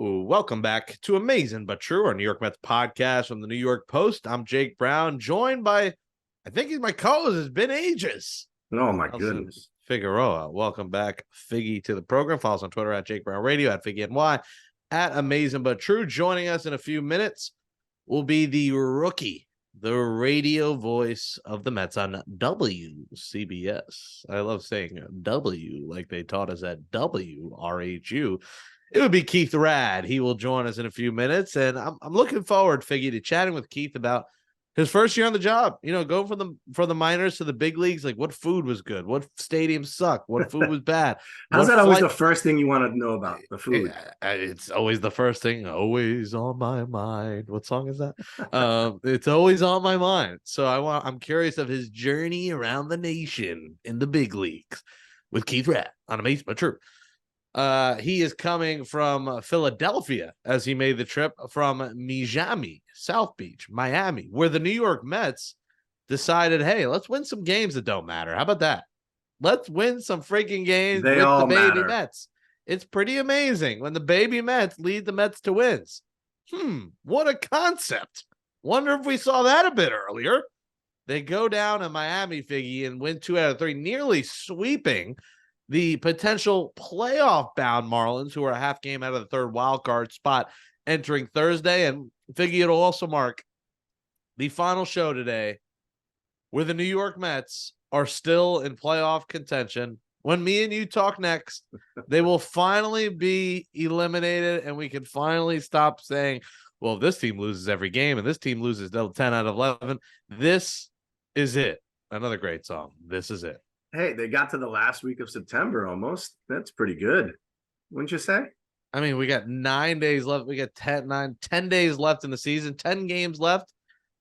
Welcome back to Amazin But True, our New York Mets podcast from the New York Post. I'm Jake Brown, joined by, I think he's my co-host. It's been ages. Oh, my Nelson goodness. Figueroa. Welcome back, Figgy, to the program. Follow us on Twitter at Jake Brown Radio, at FiggyNY, at Amazin But True. Joining us in a few minutes will be the rookie, the radio voice of the Mets on WCBS. I love saying W like they taught us at WRHU. It would be Keith Raad. He will join us in a few minutes, and I'm looking forward, Figgy, to chatting with Keith about his first year on the job. You know, going from the minors to the big leagues. Like, what food was good? What stadiums suck? What food was bad? How's that always the first thing you want to know about? The food. It's always the first thing. Always on my mind. What song is that? It's always on my mind. So I'm curious of his journey around the nation in the big leagues with Keith Raad on Amazin But True. He is coming from Philadelphia as he made the trip from Miami, South Beach, Miami, where the New York Mets decided, hey, let's win some games that don't matter. How about that? Let's win some freaking games with the baby Mets. It's pretty amazing when the baby Mets lead the Mets to wins. What a concept. Wonder if we saw that a bit earlier. They go down in Miami, Figgy, and win 2 out of 3, nearly sweeping the potential playoff-bound Marlins, who are a half game out of the third wild card spot entering Thursday. And Figgy, it'll also mark the final show today where the New York Mets are still in playoff contention. When me and you talk next, they will finally be eliminated, and we can finally stop saying, well, this team loses every game, and this team loses 10 out of 11. This is it. Another great song. This is it. Hey, they got to the last week of September almost. That's pretty good. Wouldn't you say? I mean, we got 9 days left. We got 10 days left in the season, 10 games left.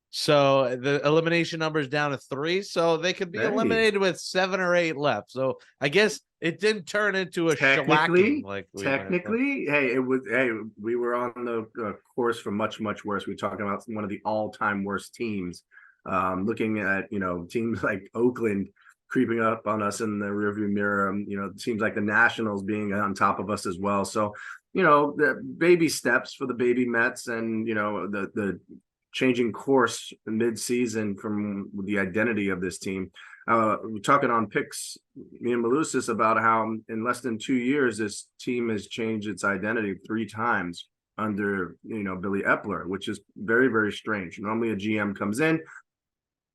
So the elimination number is down to 3. So they could be eliminated with 7 or 8 left. So I guess it didn't turn into a shellacking. Hey, we were on the course for much, much worse. We're talking about one of the all-time worst teams. Looking at, teams like Oakland creeping up on us in the rearview mirror. It seems like the Nationals being on top of us as well. So, the baby steps for the baby Mets, and the changing course mid-season from the identity of this team. We're talking on picks, me and Mauricio, about how in less than 2 years this team has changed its identity 3 times under Billy Epler, which is very, very strange. Normally a GM comes in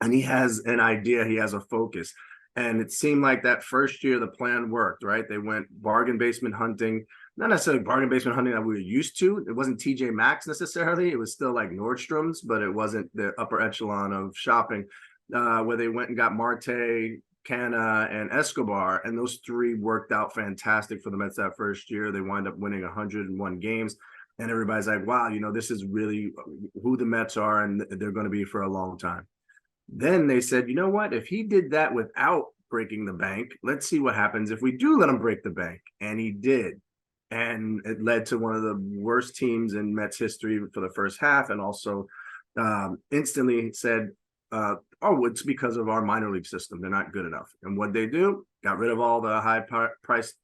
and he has an idea, he has a focus. And it seemed like that first year the plan worked, right? They went bargain basement hunting, not necessarily bargain basement hunting that we were used to. It wasn't TJ Maxx necessarily. It was still like Nordstrom's, but it wasn't the upper echelon of shopping, where they went and got Marte, Canna, and Escobar. And those 3 worked out fantastic for the Mets that first year. They wind up winning 101 games. And everybody's like, wow, this is really who the Mets are, and they're going to be for a long time. Then they said, you know what? If he did that without breaking the bank, let's see what happens if we do let him break the bank. And he did. And it led to one of the worst teams in Mets history for the first half, and also instantly said, it's because of our minor league system. They're not good enough. And what they do, got rid of all the high-priced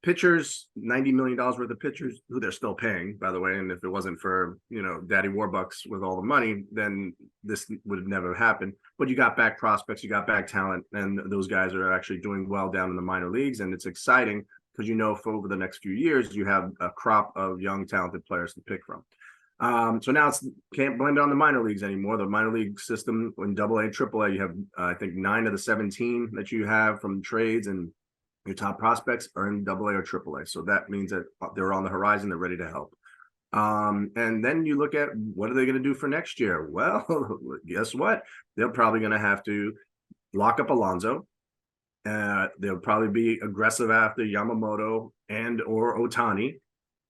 pitchers, $90 million worth of pitchers, who they're still paying, by the way. And if it wasn't for, Daddy Warbucks with all the money, then this would have never happened. But you got back prospects, you got back talent, and those guys are actually doing well down in the minor leagues. And it's exciting because, for over the next few years, you have a crop of young, talented players to pick from. So now can't blame it on the minor leagues anymore. The minor league system in AA, AAA, you have, I think, 9 of the 17 that you have from trades, and your top prospects are in AA or AAA. So that means that they're on the horizon. They're ready to help. And then you look at what are they going to do for next year? Well, guess what? They're probably going to have to lock up Alonso. They'll probably be aggressive after Yamamoto and or Ohtani.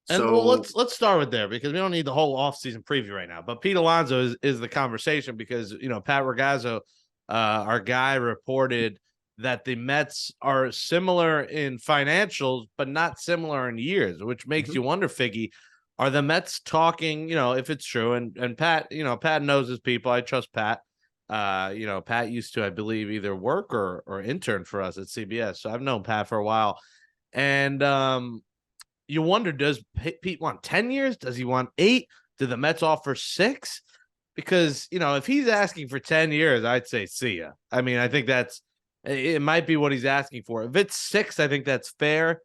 And let's start with there, because we don't need the whole offseason preview right now. But Pete Alonso is the conversation, because Pat Ragazzo, our guy, reported that the Mets are similar in financials, but not similar in years, which makes you wonder, Figgy, are the Mets talking, if it's true, and Pat, Pat knows his people. I trust Pat. Pat used to, I believe, either work or intern for us at CBS. So I've known Pat for a while. And you wonder, does Pete want 10 years? Does he want 8? Do the Mets offer 6? Because, if he's asking for 10 years, I'd say see ya. I mean, I think it might be what he's asking for. If it's 6, I think that's fair.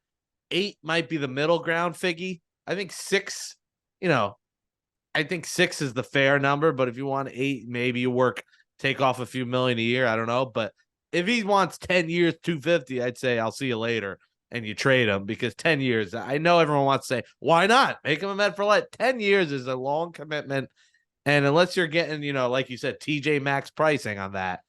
8 might be the middle ground, Figgy. I think 6, I think 6 is the fair number, but if you want 8, maybe you take off a few million a year. I don't know. But if he wants 10 years, 250, I'd say I'll see you later. And you trade him, because 10 years, I know everyone wants to say, why not? Make him a Met for life. 10 years is a long commitment. And unless you're getting, like you said, TJ Maxx pricing on that,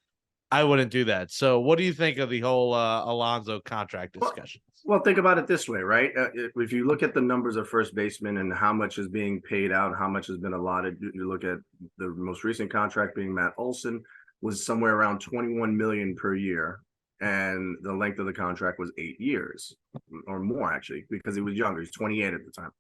I wouldn't do that. So what do you think of the whole Alonso contract discussions? Well, think about it this way, right? If you look at the numbers of first baseman and how much is being paid out, how much has been allotted, you look at the most recent contract being Matt Olson was somewhere around $21 million per year. And the length of the contract was 8 years or more, actually, because he was younger. He's 28 at the time.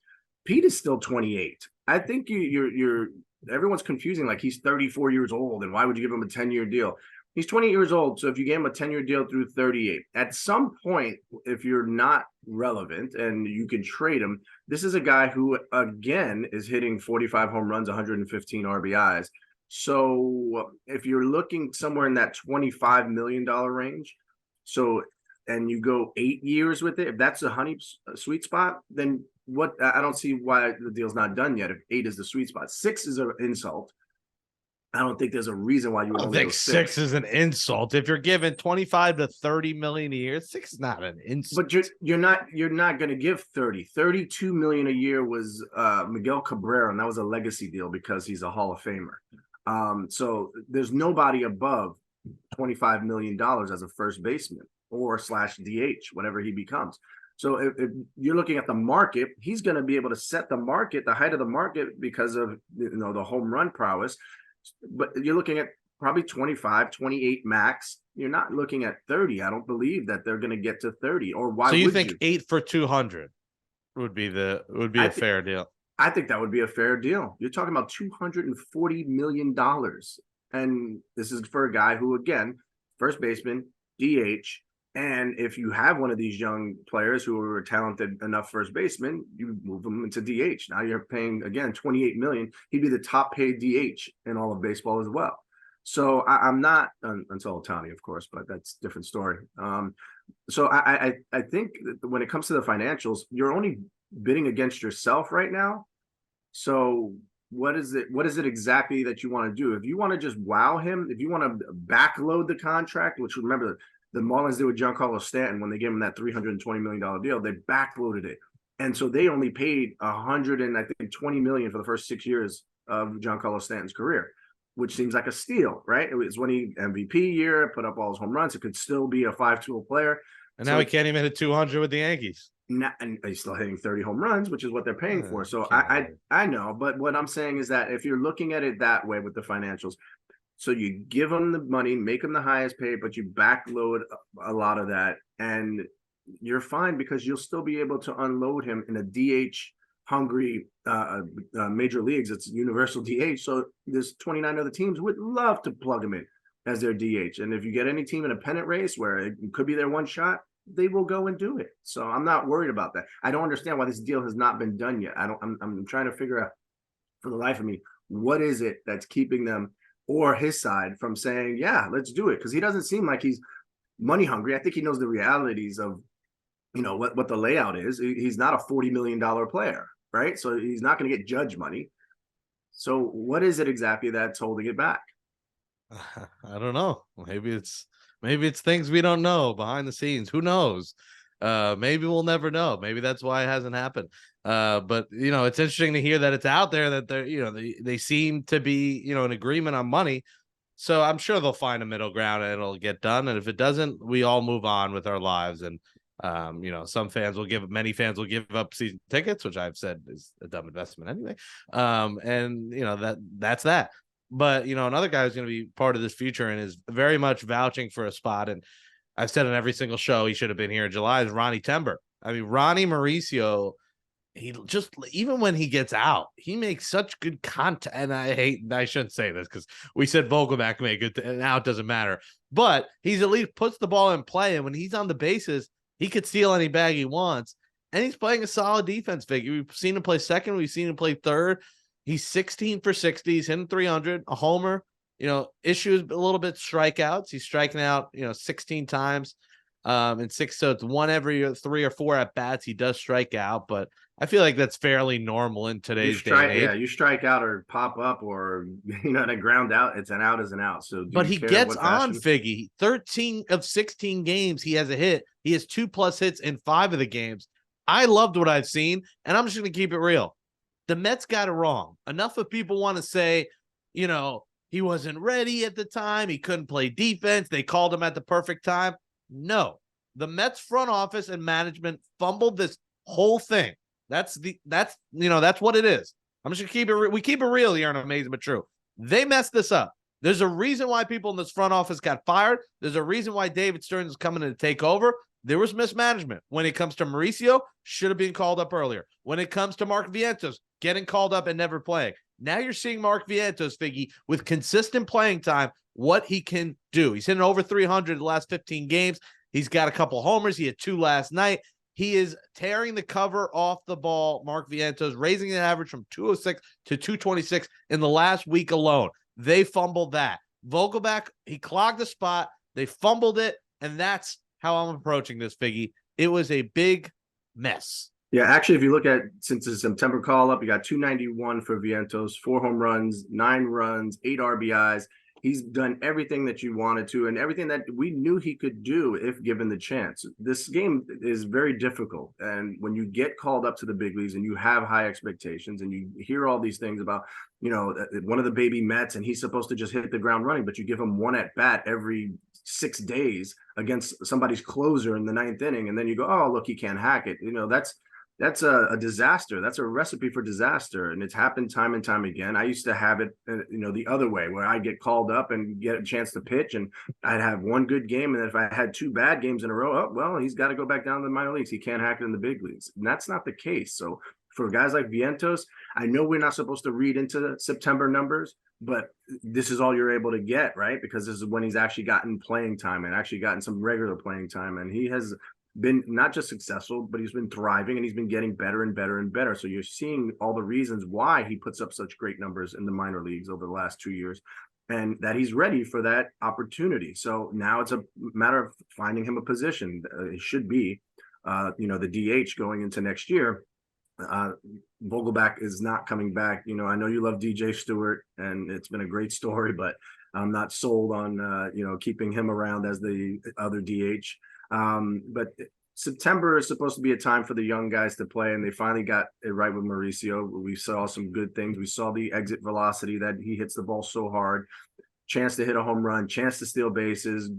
Pete is still 28. I think you're everyone's confusing, like he's 34 years old, and why would you give him a 10-year deal? He's 28 years old, so if you gave him a 10-year deal through 38, at some point, if you're not relevant and you can trade him, this is a guy who, again, is hitting 45 home runs, 115 RBIs. So if you're looking somewhere in that $25 million range, and you go 8 years with it, if that's a sweet spot, then I don't see why the deal's not done yet. If 8 is the sweet spot, 6 is an insult. I don't think there's a reason why you would only think 6 is an insult. If you're given 25 to 30 million a year, 6 is not an insult. But you're not going to give 32 million a year was Miguel Cabrera, and that was a legacy deal because he's a Hall of Famer. So there's nobody above $25 million as a first baseman or /DH, whatever he becomes. So if you're looking at the market, he's going to be able to set the market, the height of the market, because of the home run prowess. But you're looking at probably 25, 28 max. You're not looking at 30. I don't believe that they're going to get to 30. Or why? So you think 8 for 200 would be a fair deal? I think that would be a fair deal. You're talking about $240 million. And this is for a guy who, again, first baseman, DH. And if you have one of these young players who are talented enough first baseman, you move them into DH. Now you're paying, again, $28 million. He'd be the top paid DH in all of baseball as well. So I'm not, until Ohtani, of course, but that's a different story. So I think that when it comes to the financials, you're only bidding against yourself right now. So what is it exactly that you want to do? If you want to just wow him, if you want to backload the contract, which, remember, the Marlins did with Giancarlo Stanton when they gave him that $320 million deal, they backloaded it. And so they only paid $120 million for the first 6 years of Giancarlo Stanton's career, which seems like a steal, right? It was when he MVP year, put up all his home runs. It could still be a 5-tool player. And now he can't even hit 200 with the Yankees. And he's still hitting 30 home runs, which is what they're paying for. So I know, but what I'm saying is that if you're looking at it that way with the financials, so you give them the money, make them the highest paid, but you backload a lot of that, and you're fine because you'll still be able to unload him in a DH hungry major leagues. It's universal DH. So there's 29 other teams would love to plug him in as their DH. And if you get any team in a pennant race where it could be their one shot, they will go and do it. So I'm not worried about that. I don't understand why this deal has not been done yet. I'm trying to figure out, for the life of me, what is it that's keeping them or his side from saying, yeah, let's do it? Because he doesn't seem like he's money hungry. I think he knows the realities of, what the layout is. He's not a $40 million player, right? So he's not going to get judge money. So what is it exactly that's holding it back? I don't know. Maybe it's things we don't know behind the scenes. Who knows? Maybe we'll never know. Maybe that's why it hasn't happened. But it's interesting to hear that it's out there that they seem to be, in agreement on money. So I'm sure they'll find a middle ground and it'll get done. And if it doesn't, we all move on with our lives. And many fans will give up season tickets, which I've said is a dumb investment anyway. That's that. But, another guy who's going to be part of this future and is very much vouching for a spot, and I've said on every single show he should have been here in July, is Ronny Timber. I mean, Ronny Mauricio, he just, even when he gets out, he makes such good content. And I shouldn't say this because we said Vogelback made good, and now it doesn't matter. But he's at least puts the ball in play, and when he's on the bases, he could steal any bag he wants. and he's playing a solid defense figure. We've seen him play second. We've seen him play third. He's 16 for 60. He's hitting 300, a homer. Issues a little bit strikeouts. He's striking out, 16 times and six. So it's one every 3 or 4 at bats. He does strike out, but I feel like that's fairly normal in today's day and age. Yeah, you strike out or pop up or, a ground out. It's an out is an out. So but he gets on Figgy. 13 of 16 games, he has a hit. He has 2+ hits in 5 of the games. I loved what I've seen, and I'm just going to keep it real. The Mets got it wrong. Enough of people want to say, he wasn't ready at the time. He couldn't play defense. They called him at the perfect time. No, the Mets front office and management fumbled this whole thing. That's what it is. I'm just gonna keep it. We keep it real here on Amazin But True. They messed this up. There's a reason why people in this front office got fired. There's a reason why David Stearns is coming in to take over. There was mismanagement. When it comes to Mauricio, should have been called up earlier. When it comes to Mark Vientos, getting called up and never playing. Now you're seeing Mark Vientos, Figgy, with consistent playing time, what he can do. He's hitting over 300 the last 15 games. He's got a couple homers. He had 2 last night. He is tearing the cover off the ball, Mark Vientos, raising the average from 206 to 226 in the last week alone. They fumbled that. Vogelback, he clogged the spot. They fumbled it, and that's how I'm approaching this, Figgy. It was a big mess. Yeah, actually, if you look at since the September call-up, you got 291 for Vientos, 4 home runs, 9 runs, 8 RBIs. He's done everything that you wanted to and everything that we knew he could do if given the chance. This game is very difficult. And when you get called up to the big leagues and you have high expectations and you hear all these things about, one of the baby Mets and he's supposed to just hit the ground running, but you give him 1 at bat every 6 days against somebody's closer in the 9th inning. And then you go, oh, look, he can't hack it. That's a disaster. That's a recipe for disaster. And it's happened time and time again. I used to have it, the other way where I'd get called up and get a chance to pitch and I'd have 1 good game. And if I had 2 bad games in a row, he's got to go back down to the minor leagues. He can't hack it in the big leagues. And that's not the case. So for guys like Vientos, I know we're not supposed to read into the September numbers, but this is all you're able to get, right? Because this is when he's actually gotten playing time and actually gotten some regular playing time. And he has been not just successful, but he's been thriving and he's been getting better and better and better. So you're seeing all the reasons why he puts up such great numbers in the minor leagues over the last 2 years and that he's ready for that opportunity. So now it's a matter of finding him a position. It should be, the DH going into next year. Vogelback is not coming back. I know you love DJ Stewart and it's been a great story, but I'm not sold on, keeping him around as the other DH. But September is supposed to be a time for the young guys to play, and they finally got it right with Mauricio. We saw some good things. We saw the exit velocity that he hits the ball so hard, chance to hit a home run, chance to steal bases.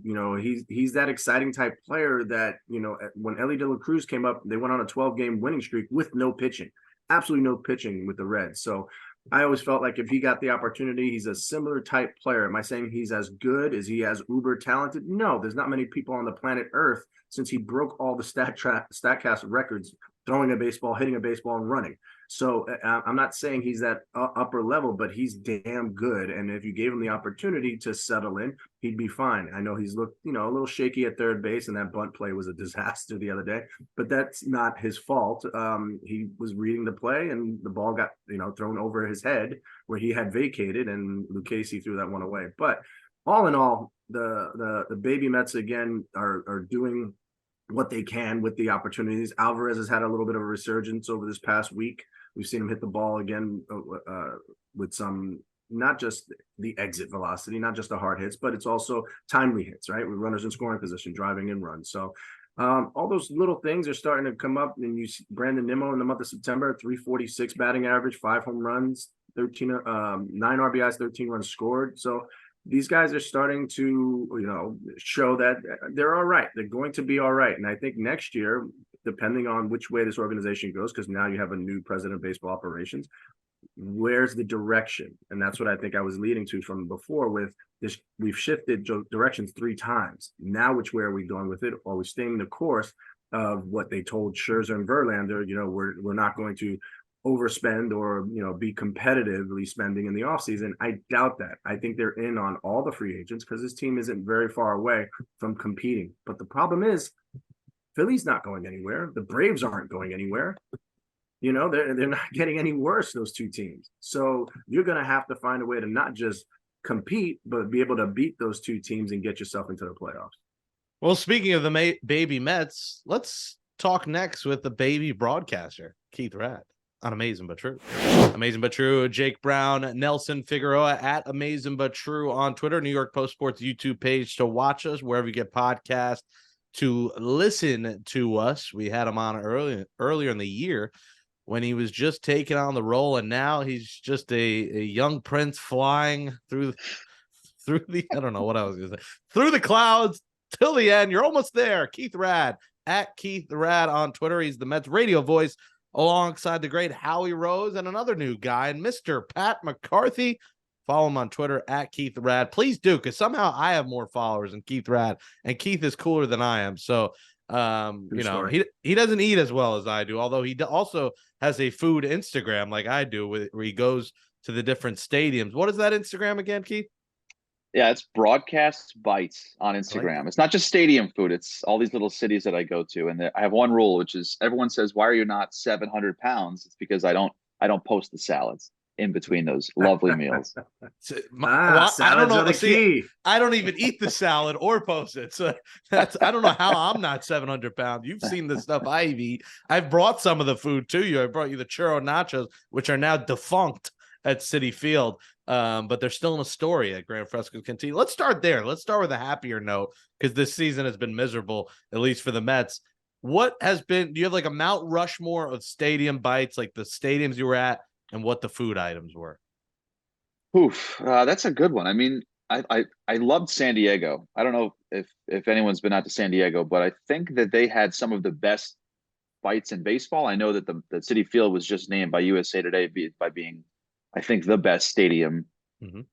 He's that exciting type player that, when Ellie De La Cruz came up, they went on a 12-game winning streak with no pitching, absolutely no pitching with the Reds. So I always felt like if he got the opportunity, he's a similar type player. Am I saying he's as good? Is he as uber talented? No, there's not many people on the planet Earth since he broke all the StatCast records, throwing a baseball, hitting a baseball, and running. So I'm not saying he's that upper level, but he's damn good. And if you gave him the opportunity to settle in, he'd be fine. I know he's looked, a little shaky at third base, and that bunt play was a disaster the other day, but that's not his fault. He was reading the play, and the ball got, thrown over his head where he had vacated, and Lucchesi threw that one away. But all in all, the baby Mets again are doing what they can with the opportunities. Alvarez has had a little bit of a resurgence over this past week. We've seen him hit the ball again with some, not just the exit velocity, not just the hard hits, but it's also timely hits, right? With runners in scoring position, driving in runs. So all those little things are starting to come up. And you see Brandon Nimmo in the month of September, 346 batting average, 5 home runs, 9 RBIs, 13 runs scored. So these guys are starting to, show that they're all right. They're going to be all right. And I think next year, depending on which way this organization goes, because now you have a new president of baseball operations, where's the direction? And that's what I think I was leading to from before with this. We've shifted directions 3 times. Now, which way are we going with it? Are we staying the course of what they told Scherzer and Verlander? We're not going to overspend or be competitively spending in the offseason. I doubt that. I think they're in on all the free agents because this team isn't very far away from competing. But the problem is Philly's not going anywhere. The Braves aren't going anywhere. They're not getting any worse, those two teams. So you're going to have to find a way to not just compete, but be able to beat those two teams and get yourself into the playoffs. Well, speaking of the baby Mets, let's talk next with the baby broadcaster, Keith Raad, on Amazin But True. Amazin But True, Jake Brown, Nelson Figueroa at Amazin But True on Twitter, New York Post Sports YouTube page to watch us, wherever you get podcasts, to listen to us. We had him on earlier in the year when he was just taking on the role, and now he's just a young prince flying through the I don't know what I was going to say, through the clouds till the end. You're almost there. Keith Raad at Keith Raad on Twitter. He's the Mets radio voice alongside the great Howie Rose and another new guy, and Mr. Pat McCarthy. Follow him on Twitter at Keith Raad. Please do, because somehow I have more followers than Keith Raad, and Keith is cooler than I am. So, he doesn't eat as well as I do, although he also has a food Instagram like I do, where he goes to the different stadiums. What is that Instagram again, Keith? Yeah, it's Broadcast Bites on Instagram. It's not just stadium food. It's all these little cities that I go to. And I have one rule, which is everyone says, why are you not 700 pounds? It's because I don't post the salads in between those lovely meals. Salads are the key. I don't even eat the salad or post it. So I don't know how I'm not 700 pounds. You've seen the stuff I eat. I've brought some of the food to you. I brought you the churro nachos, which are now defunct at Citi Field. But they're still in a story at Grand Fresco's Cantina. Let's start there. Let's start with a happier note, because this season has been miserable, at least for the Mets. Do you have like a Mount Rushmore of stadium bites, like the stadiums you were at, and what the food items were? That's a good one. I mean, I loved San Diego. I don't know if anyone's been out to San Diego, but I think that they had some of the best bites in baseball. I know that the Citi Field was just named by USA Today by being, I think, the best stadium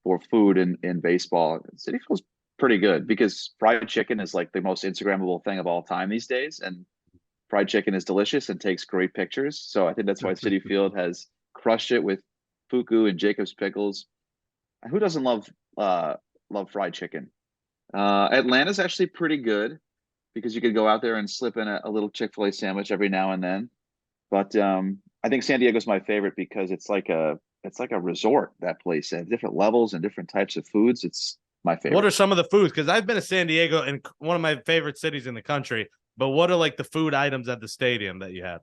for food in baseball. Citi Field's pretty good because fried chicken is like the most Instagrammable thing of all time these days, and fried chicken is delicious and takes great pictures. So I think that's why Citi Field has crushed it with fuku and Jacob's pickles. Who doesn't love fried chicken? Atlanta's actually pretty good because you could go out there and slip in a little Chick-fil-A sandwich every now and then. But I think San Diego's my favorite because it's like a resort, that place. They have different levels and different types of foods. It's my favorite. What are some of the foods? Because I've been to San Diego, and one of my favorite cities in the country. But what are like the food items at the stadium that you had?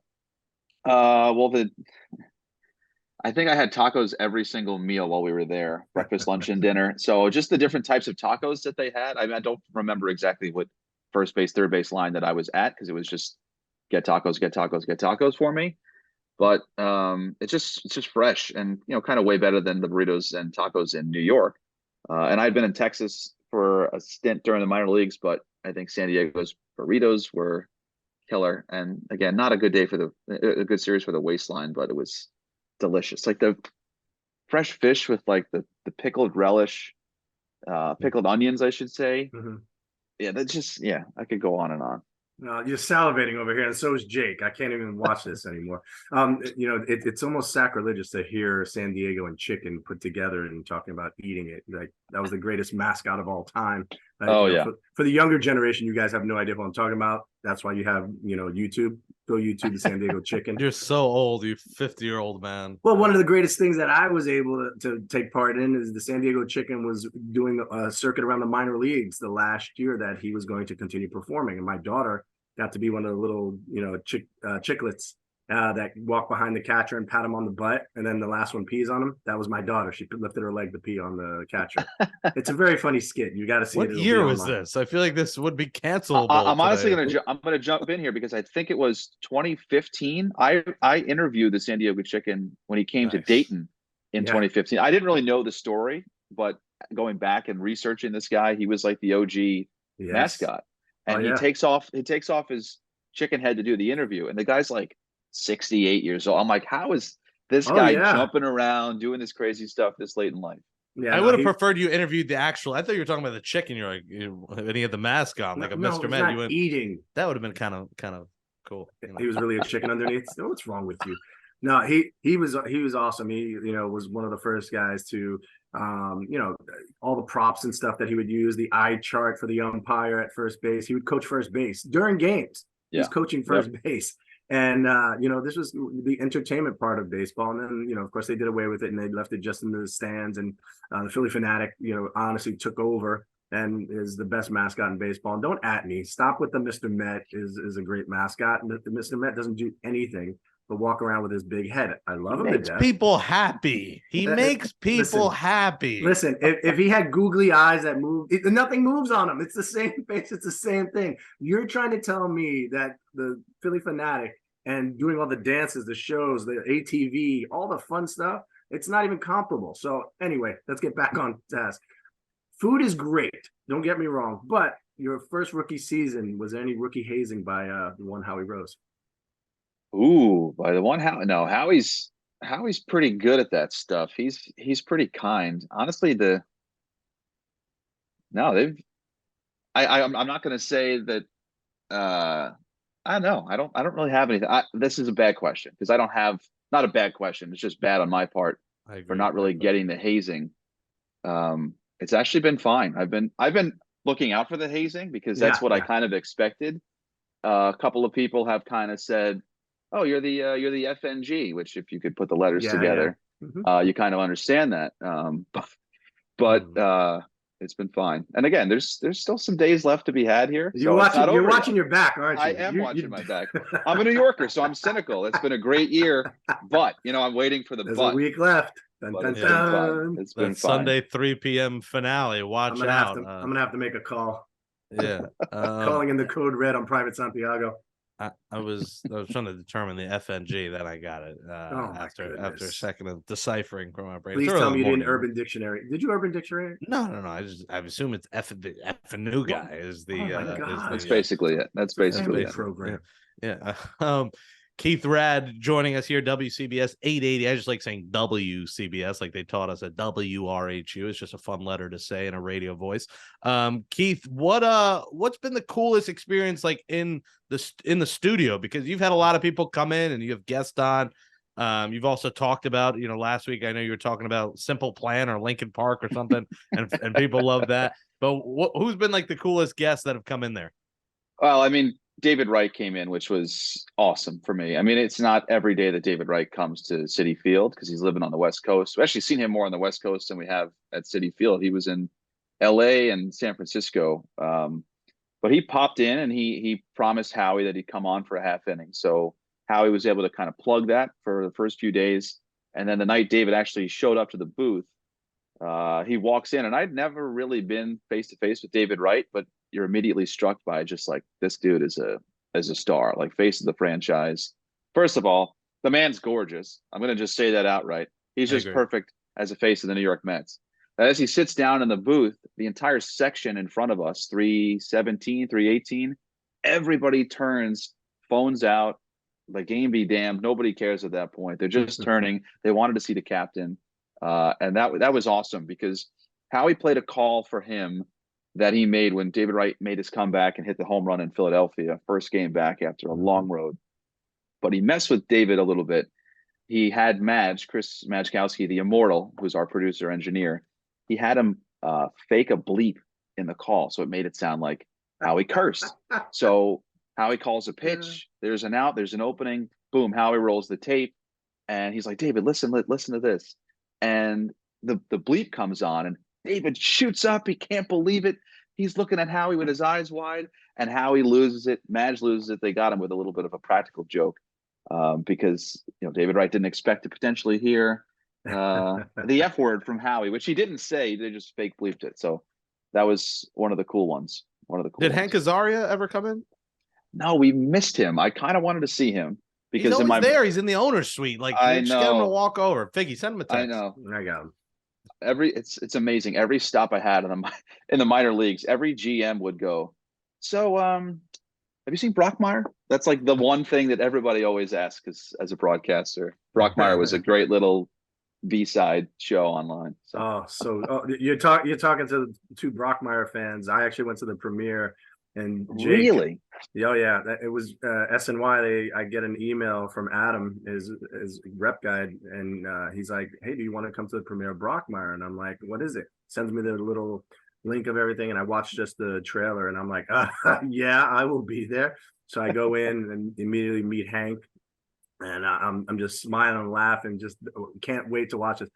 I think I had tacos every single meal while we were there, breakfast, lunch, and dinner. So just the different types of tacos that they had. I mean, I don't remember exactly what first base, third base line that I was at, because it was just get tacos for me. But it's just fresh and, kind of way better than the burritos and tacos in New York. And I'd been in Texas for a stint during the minor leagues, but I think San Diego's burritos were killer. And again, not a good good series for the waistline, but it was delicious. Like the fresh fish with like the pickled relish, pickled onions, I should say. Yeah, I could go on and on. You're salivating over here, and so is Jake. I can't even watch this anymore. It's almost sacrilegious to hear San Diego and chicken put together and talking about eating it. Like that was the greatest mascot of all time. For the younger generation, you guys have no idea what I'm talking about. That's why you have YouTube. Go YouTube the San Diego chicken. You're so old, you 50-year-old man. Well, one of the greatest things that I was able to take part in is the San Diego chicken was doing a circuit around the minor leagues the last year that he was going to continue performing, and my daughter got to be one of the little chicklets that walk behind the catcher and pat him on the butt, and then the last one pees on him. That was my daughter. She lifted her leg to pee on the catcher. It's a very funny skit. You got to see what it. What year was this? I feel like this would be cancelable. I'm honestly gonna jump in here because I think it was 2015. I interviewed the San Diego Chicken when he came to Dayton in 2015. I didn't really know the story, but going back and researching this guy, he was like the OG mascot. And he takes off his chicken head to do the interview, and the guy's like 68 years old. I'm like, how is this guy jumping around doing this crazy stuff this late in life? Yeah, I would have preferred you interviewed the actual. I thought you were talking about the chicken. You're like, and he had the mask on, like a Mr. Met. You went eating. That would have been kind of cool. He was really a chicken underneath. What's wrong with you? No, he was awesome. He was one of the first guys to all the props and stuff that he would use, the eye chart for the umpire at first base. He would coach first base during games. Yeah. He's coaching first base. And, this was the entertainment part of baseball. And then, of course, they did away with it and they left it just in the stands. And the Philly Fanatic, honestly took over and is the best mascot in baseball. And don't at me. Stop with the Mr. Met is a great mascot. And the Mr. Met doesn't do anything but walk around with his big head. I love him to death. People happy. He makes people happy. Listen, if he had googly eyes that move, nothing moves on him. It's the same face. It's the same thing. You're trying to tell me that the Philly Fanatic and doing all the dances, the shows, the ATV, all the fun stuff, it's not even comparable. So anyway, let's get back on task. Food is great. Don't get me wrong. But your first rookie season, was there any rookie hazing by the one Howie Rose? Ooh, by the one Howie's pretty good at that stuff. He's pretty kind. Honestly, I'm not gonna say that I don't know. I don't really have anything. This is a bad question because I don't have, not a bad question. It's just bad on my part for not really getting the hazing. It's actually been fine. I've been looking out for the hazing because that's what I kind of expected. A couple of people have kind of said, "Oh, you're the FNG," which if you could put the letters together, you kind of understand that. But it's been fine. And again, there's still some days left to be had here. You're watching your back, aren't you? I am watching my back. I'm a New Yorker, so I'm cynical. It's been a great year, but I'm waiting for the There's a week left. Dun, dun, dun. It's been fun. Sunday 3 p.m. finale. Watch out. I'm gonna have to make a call. Yeah, calling in the code red on Private Santiago. I was trying to determine the FNG, then I got it after a second of deciphering from my brain. Please tell me you didn't Urban Dictionary. Did you Urban Dictionary? No. I assume it's F and new guy is the. That's basically it. That's basically it. Program. Yeah. Keith Raad joining us here, WCBS 880. I just like saying WCBS, like they taught us at WRHU. It's just a fun letter to say in a radio voice. Keith, what's been the coolest experience like in the studio? Because you've had a lot of people come in and you have guests on. You've also talked about, last week I know you were talking about Simple Plan or Lincoln Park or something, and people love that. But who's been like the coolest guests that have come in there? Well, I mean, David Wright came in, which was awesome for me. I mean, it's not every day that David Wright comes to Citi Field because he's living on the West Coast. We've actually seen him more on the West Coast than we have at Citi Field. He was in LA and San Francisco. But he popped in and he promised Howie that he'd come on for a half inning. So Howie was able to kind of plug that for the first few days. And then the night David actually showed up to the booth, he walks in, and I'd never really been face to face with David Wright, but you're immediately struck by just like, this dude is a star, like face of the franchise. First of all, the man's gorgeous. I'm going to just say that outright. He's just perfect as a face of the New York Mets. As he sits down in the booth, the entire section in front of us, 317, 318, everybody turns, phones out, the game be damned. Nobody cares at that point. They're just turning. They wanted to see the captain. And that was awesome because Howie played a call for him that he made when David Wright made his comeback and hit the home run in Philadelphia, first game back after a long road. But he messed with David a little bit. He had Chris Majkowski, the immortal, who's our producer engineer. He had him fake a bleep in the call, so it made it sound like Howie cursed. So Howie calls a pitch. There's an out. There's an opening. Boom. Howie rolls the tape, and he's like, "David, listen to this." And the bleep comes on, and David shoots up. He can't believe it. He's looking at Howie with his eyes wide, and Howie loses it. Madge loses it. They got him with a little bit of a practical joke because David Wright didn't expect to potentially hear the F word from Howie, which he didn't say. They just fake bleeped it. So that was one of the cool ones. Did Hank Azaria ever come in? No, we missed him. I kind of wanted to see him because he's always there. He's in the owner's suite. Like, just get him to walk over. Figgy, send him a text. I know. I got him. It's amazing. Every stop I had in the minor leagues, every GM would go, "So, have you seen Brockmire?" That's like the one thing that everybody always asks as a broadcaster. Brockmire was a great little B-side show online. So. You're talking to two Brockmire fans. I actually went to the premiere. And Jake, really? Oh yeah, it was SNY. I get an email from Adam, his rep guide, and he's like, "Hey, do you want to come to the premiere of Brockmire?" And I'm like, "What is it?" Sends me the little link of everything, and I watched just the trailer, and I'm like, "Yeah, I will be there." So I go in and immediately meet Hank, and I'm just smiling and laughing, just can't wait to watch this.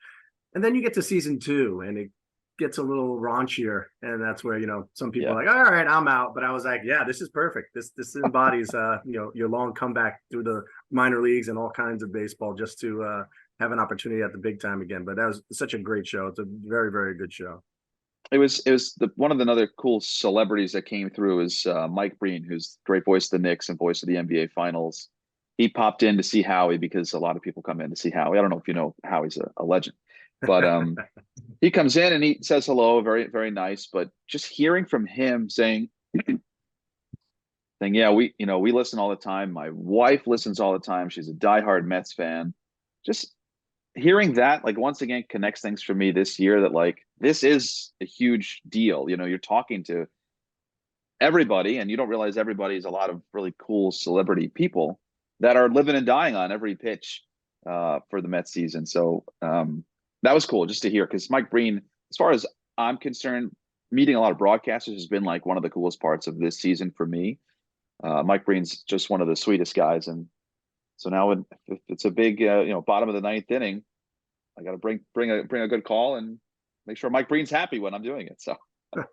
And then you get to season 2, and it gets a little raunchier, and that's where some people are like, all right, I'm out. But I was like, yeah, this is perfect. This embodies your long comeback through the minor leagues and all kinds of baseball, just to have an opportunity at the big time again. But that was such a great show. It's a very, very good show. It was one of the other cool celebrities that came through is Mike Breen, who's great voice of the Knicks and voice of the NBA Finals. He popped in to see Howie because a lot of people come in to see Howie. I don't know if you know Howie's a legend, but he comes in and he says hello, very, very nice. But just hearing from him saying, yeah, we listen all the time. My wife listens all the time. She's a diehard Mets fan. Just hearing that, like, once again connects things for me this year, that like this is a huge deal. You're talking to everybody, and you don't realize everybody is a lot of really cool celebrity people that are living and dying on every pitch for the Mets season. So that was cool just to hear, because Mike Breen, as far as I'm concerned, meeting a lot of broadcasters has been like one of the coolest parts of this season for me. Mike Breen's just one of the sweetest guys, and so now if it's a big bottom of the 9th inning, I got to bring a good call and make sure Mike Breen's happy when I'm doing it. So.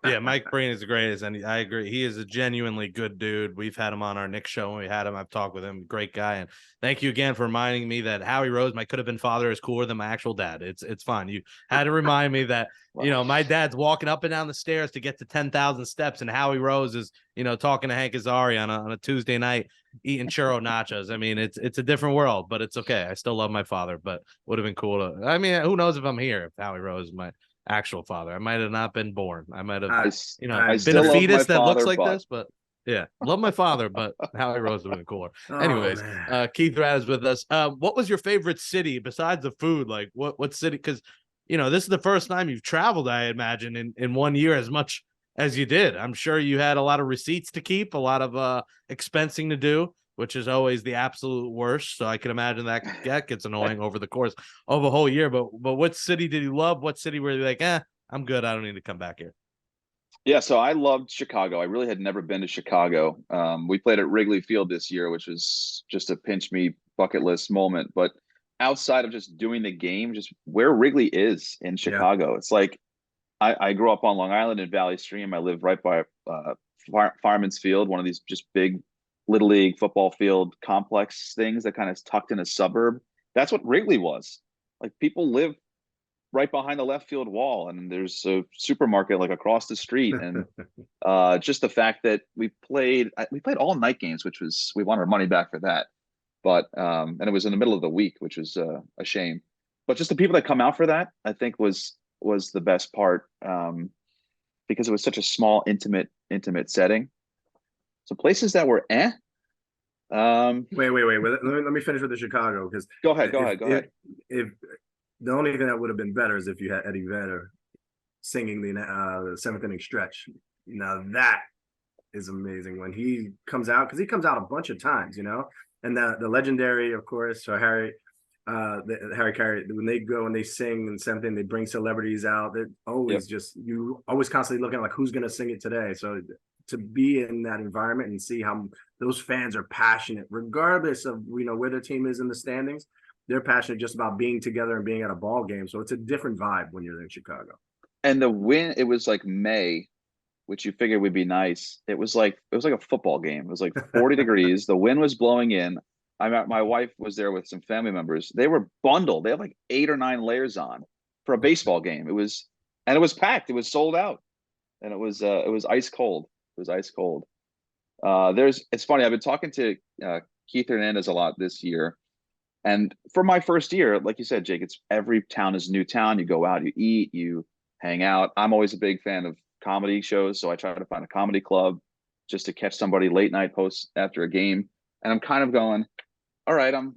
Yeah, Mike Breen is the greatest, and I agree. He is a genuinely good dude. We've had him on our Knicks show when we had him. I've talked with him. Great guy. And thank you again for reminding me that Howie Rose, my could have been father, is cooler than my actual dad. It's fine. You had to remind me that wow. My dad's walking up and down the stairs to get to 10,000 steps, and Howie Rose is talking to Hank Azaria on a Tuesday night eating churro nachos. I mean, it's a different world, but it's okay. I still love my father, but would have been cool to. I mean, who knows if I'm here if Howie Rose is my actual father. I might have not been born. I might have, been a fetus that looks like this, but yeah, love my father, but Howie Rose would have been cooler. Anyways, Keith Raad is with us. What was your favorite city besides the food? Like what city? Because, this is the first time you've traveled, I imagine, in 1 year as much as you did. I'm sure you had a lot of receipts to keep, a lot of expensing to do, which is always the absolute worst. So I can imagine that gets annoying over the course of a whole year. But what city did you love? What city were you like, I'm good, I don't need to come back here? Yeah, so I loved Chicago. I really had never been to Chicago. We played at Wrigley Field this year, which was just a pinch me bucket list moment. But outside of just doing the game, just where Wrigley is in Chicago, it's like I grew up on Long Island in Valley Stream. I live right by Fireman's Field, one of these just big Little League football field complex things that kind of tucked in a suburb. That's what Wrigley was. Like, people live right behind the left field wall, and there's a supermarket like across the street. And just the fact that we played all night games, which was, we wanted our money back for that. But and it was in the middle of the week, which was a shame. But just the people that come out for that, I think was the best part, because it was such a small, intimate setting. So places that were Wait. Let me finish with the Chicago, because go ahead. If the only thing that would have been better is if you had Eddie Vedder singing the 7th inning stretch. Now that is amazing when he comes out, because he comes out a bunch of times, and the legendary, of course, Harry Carey, when they go and they sing and something, they bring celebrities out. They're always you always constantly looking like who's going to sing it today. So to be in that environment and see how those fans are passionate, regardless of where their team is in the standings, they're passionate just about being together and being at a ball game. So it's a different vibe when you're in Chicago. And the wind, it was like May, which you figured would be nice. It was like a football game. It was like 40 degrees. The wind was blowing in. My wife was there with some family members. They were bundled. They had like 8 or 9 layers on for a baseball game. It was packed. It was sold out, and it was ice cold. It was ice cold. It's funny. I've been talking to Keith Hernandez a lot this year, and for my first year, like you said, Jake, it's every town is a new town. You go out, you eat, you hang out. I'm always a big fan of comedy shows, so I try to find a comedy club just to catch somebody late night post after a game. And I'm kind of going, all right, I'm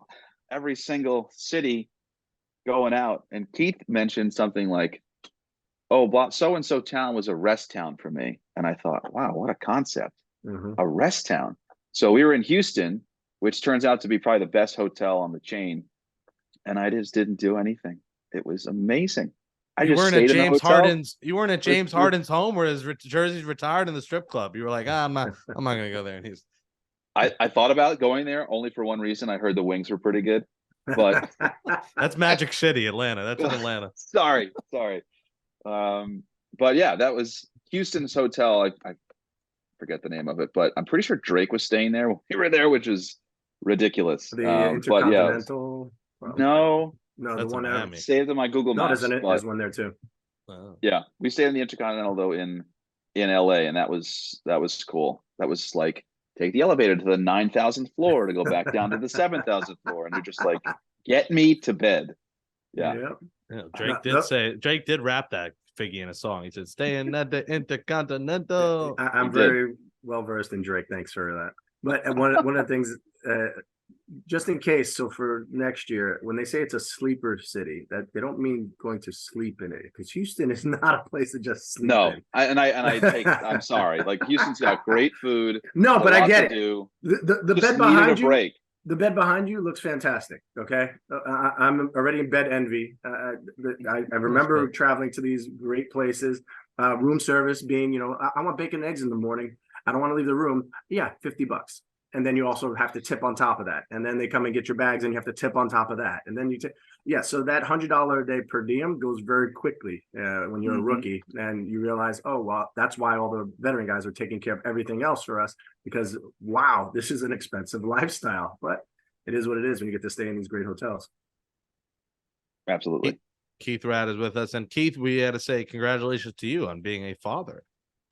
every single city going out. And Keith mentioned something like, oh, so-and-so town was a rest town for me. And I thought, wow, what a concept. Mm-hmm. A rest town. So we were in Houston, which turns out to be probably the best hotel on the chain. And I just didn't do anything. It was amazing. You weren't at James Harden's home where his jersey's retired in the strip club. You were like, I'm not going to go there in Houston. I thought about going there only for one reason. I heard the wings were pretty good, but That's Magic City, Atlanta. That's in Atlanta. sorry. But yeah, that was Houston's hotel. I forget the name of it, but I'm pretty sure Drake was staying there when we were there, which is ridiculous. The But yeah, Intercontinental. no, No, the That's one out. Miami. saved in my Google No, Maps. there's But one there too. Oh. yeah, we stayed in the Intercontinental though in LA, and that was cool. That was like take the elevator to the 9,000th floor to go back down to the 7,000th floor, and you're just like, get me to bed. Yeah. Yep. Yeah, Drake did rap that Figgy in a song. He said, "Stay in the Intercontinental." I'm He did. very well versed in Drake. Thanks for that. But one of the things, just in case, so for next year, when they say it's a sleeper city, that they don't mean going to sleep in it, because Houston is not a place to just sleep No, in. I'm sorry. Like Houston's got great food. No, but I get it. Do. The Just bed behind a you, break. the bed behind you looks fantastic. Okay, I'm already in bed envy. I remember traveling to these great places. Room service being, I want bacon and eggs in the morning. I don't want to leave the room. Yeah, $50. And then you also have to tip on top of that. And then they come and get your bags and you have to tip on top of that. And then so that $100 a day per diem goes very quickly when you're a rookie, and you realize, oh, well, that's why all the veteran guys are taking care of everything else for us, because wow, this is an expensive lifestyle, but it is what it is when you get to stay in these great hotels. Absolutely. Keith Raad is with us, and Keith, we had to say congratulations to you on being a father.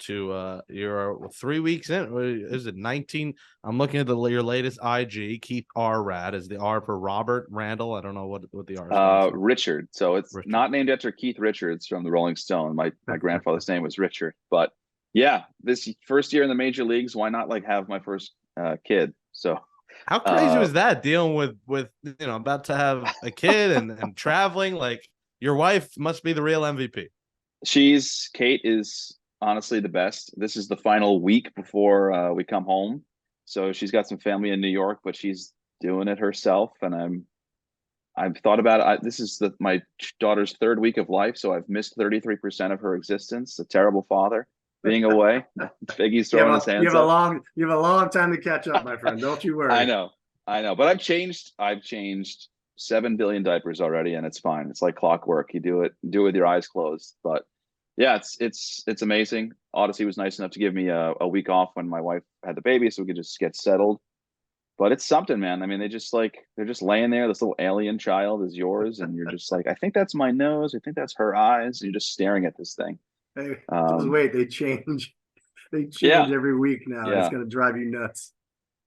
You're 3 weeks in. Is it 19? I'm looking at your latest IG. Keith R. Raad is the R for Robert Randall. I don't know what the R stands for. Richard. So it's Richard. Not named after Keith Richards from the Rolling Stone. My grandfather's name was Richard. But yeah, this first year in the major leagues, why not have my first kid? So how crazy was that, dealing with about to have a kid and traveling? Like, your wife must be the real MVP. Kate is honestly the best. This is the final week before we come home, so she's got some family in New York, but she's doing it herself. And I've thought about it. This is my daughter's third week of life, so I've missed 33% of her existence. A terrible father being away. Figgy's throwing his hands up. You have a long time to catch up, my friend. Don't you worry. I know, but I've changed 7 billion diapers already, and it's fine. It's like clockwork. You do it with your eyes closed. But yeah, it's amazing. Odyssey was nice enough to give me a week off when my wife had the baby, so we could just get settled. But it's something, man. I mean, they're just laying there. This little alien child is yours, and you're just like, I think that's my nose. I think that's her eyes. And you're just staring at this thing. Hey, just wait. They change. They change every week now. Yeah. It's going to drive you nuts.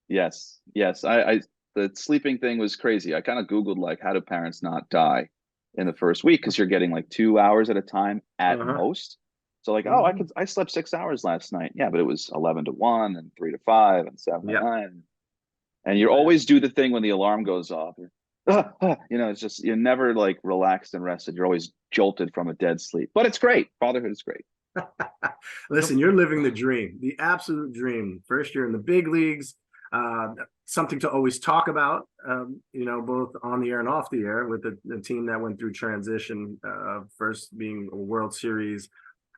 Yes. The sleeping thing was crazy. I kind of Googled how do parents not die in the first week, because you're getting 2 hours at a time at most. So I slept 6 hours last night. Yeah, but it was 11 to 1 and 3 to 5 and 7 to 9. And you always do the thing when the alarm goes off. It's just, you're never relaxed and rested. You're always jolted from a dead sleep. But it's great. Fatherhood is great. Listen, you're living the dream, the absolute dream. First year in the big leagues. Something to always talk about, both on the air and off the air, with the team that went through transition, first being a World Series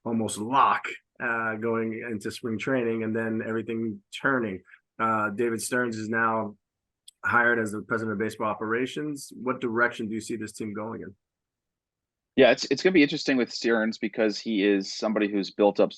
almost lock going into spring training, and then everything turning. David Stearns is now hired as the president of baseball operations. What direction do you see this team going in? Yeah, it's going to be interesting with Stearns, because he is somebody who's built up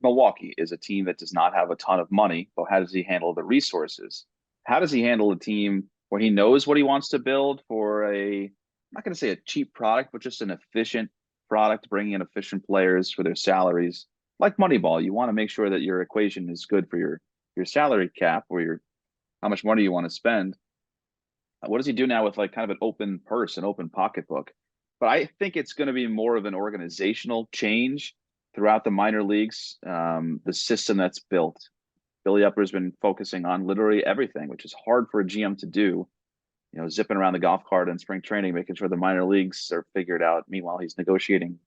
Milwaukee is a team that does not have a ton of money, but how does he handle the resources? How does he handle a team where he knows what he wants to build for I'm not going to say a cheap product, but just an efficient product, bringing in efficient players for their salaries? Like Moneyball, you want to make sure that your equation is good for your salary cap, or how much money you want to spend. What does he do now with kind of an open purse, an open pocketbook? But I think it's going to be more of an organizational change throughout the minor leagues. The system that's built. Billy Upper's been focusing on literally everything, which is hard for a GM to do. Zipping around the golf cart in spring training, making sure the minor leagues are figured out. Meanwhile, he's negotiating,